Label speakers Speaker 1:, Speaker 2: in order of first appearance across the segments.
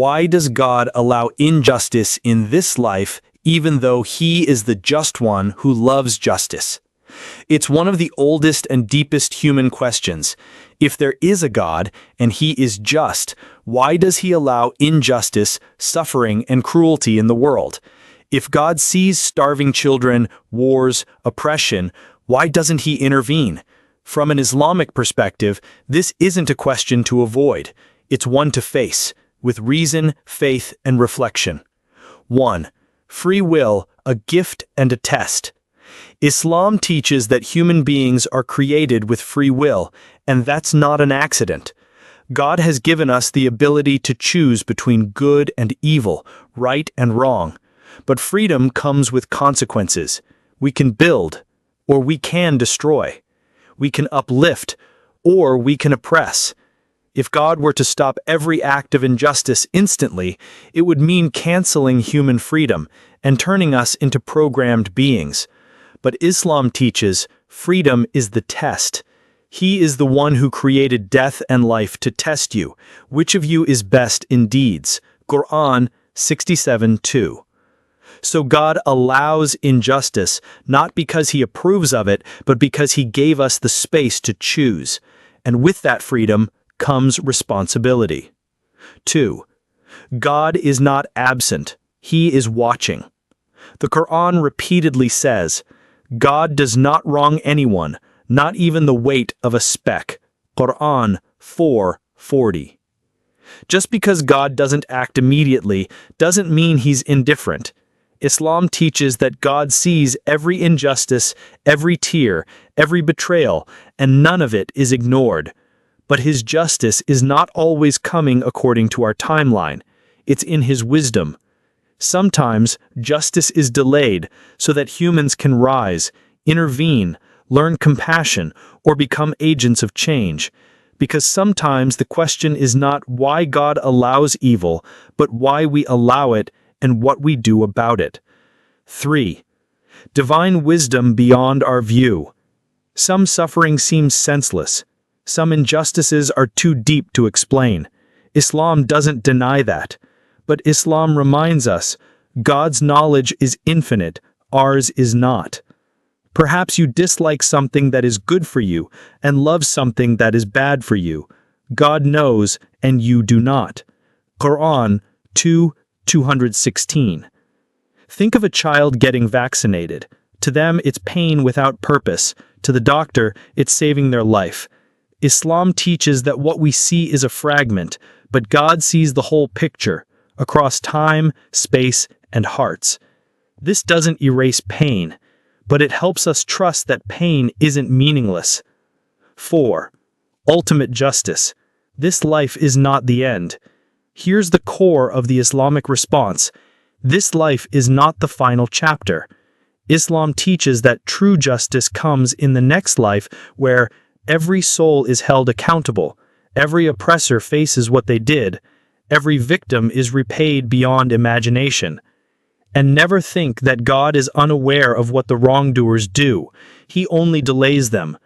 Speaker 1: Why does God allow injustice in this life even though He is the just one who loves justice? It's one of the oldest and deepest human questions. If there is a God, and He is just, why does He allow injustice, suffering, and cruelty in the world? If God sees starving children, wars, oppression, why doesn't He intervene? From an Islamic perspective, this isn't a question to avoid. It's one to face, with reason, faith, and reflection. 1. Free will, a gift and a test. Islam teaches that human beings are created with free will, and that's not an accident. God has given us the ability to choose between good and evil, right and wrong. But freedom comes with consequences. We can build, or we can destroy. We can uplift, or we can oppress. If God were to stop every act of injustice instantly, it would mean canceling human freedom and turning us into programmed beings. But Islam teaches freedom is the test. He is the one who created death and life to test you. Which of you is best in deeds? Quran 67:2. So God allows injustice, not because He approves of it, but because He gave us the space to choose. And with that freedom comes responsibility. 2. God is not absent. He is watching. The Quran repeatedly says, God does not wrong anyone, not even the weight of a speck. Quran 4:40. Just because God doesn't act immediately doesn't mean He's indifferent. Islam teaches that God sees every injustice, every tear, every betrayal, and none of it is ignored. But His justice is not always coming according to our timeline. It's in His wisdom. Sometimes justice is delayed so that humans can rise, intervene, learn compassion, or become agents of change. Because sometimes the question is not why God allows evil, but why we allow it and what we do about it. 3. Divine wisdom beyond our view. Some suffering seems senseless. Some injustices are too deep to explain. Islam doesn't deny that. But Islam reminds us, God's knowledge is infinite, ours is not. Perhaps you dislike something that is good for you and love something that is bad for you. God knows, and you do not. Quran 2:216. Think of a child getting vaccinated. To them, it's pain without purpose. To the doctor, it's saving their life. Islam teaches that what we see is a fragment, but God sees the whole picture, across time, space, and hearts. This doesn't erase pain, but it helps us trust that pain isn't meaningless. 4. Ultimate justice. This life is not the end. Here's the core of the Islamic response. This life is not the final chapter. Islam teaches that true justice comes in the next life where every soul is held accountable, every oppressor faces what they did, every victim is repaid beyond imagination. And never think that God is unaware of what the wrongdoers do. He only delays them.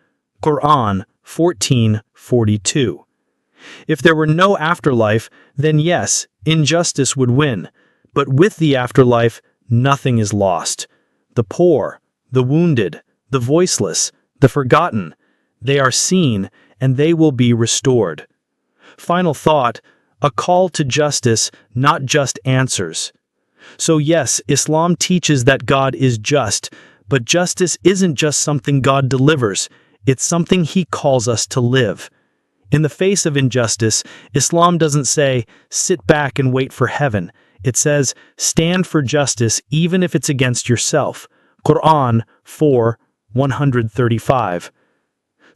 Speaker 1: Quran 14:42. If there were no afterlife, then yes, injustice would win. But with the afterlife, nothing is lost. The poor, the wounded, the voiceless, the forgotten, they are seen and they will be restored. Final thought, a call to justice, not just answers. So yes, Islam teaches that God is just, but justice isn't just something God delivers, it's something He calls us to live. In the face of injustice, Islam doesn't say, sit back and wait for heaven. It says, stand for justice even if it's against yourself. Quran 4:135.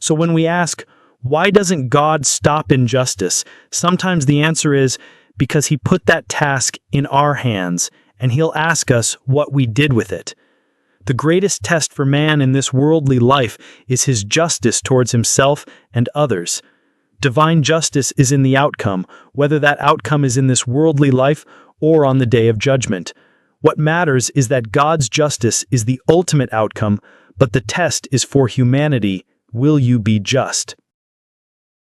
Speaker 1: So when we ask, why doesn't God stop injustice? Sometimes the answer is because He put that task in our hands, and He'll ask us what we did with it. The greatest test for man in this worldly life is his justice towards himself and others. Divine justice is in the outcome, whether that outcome is in this worldly life or on the day of judgment. What matters is that God's justice is the ultimate outcome, but the test is for humanity. Will you be just?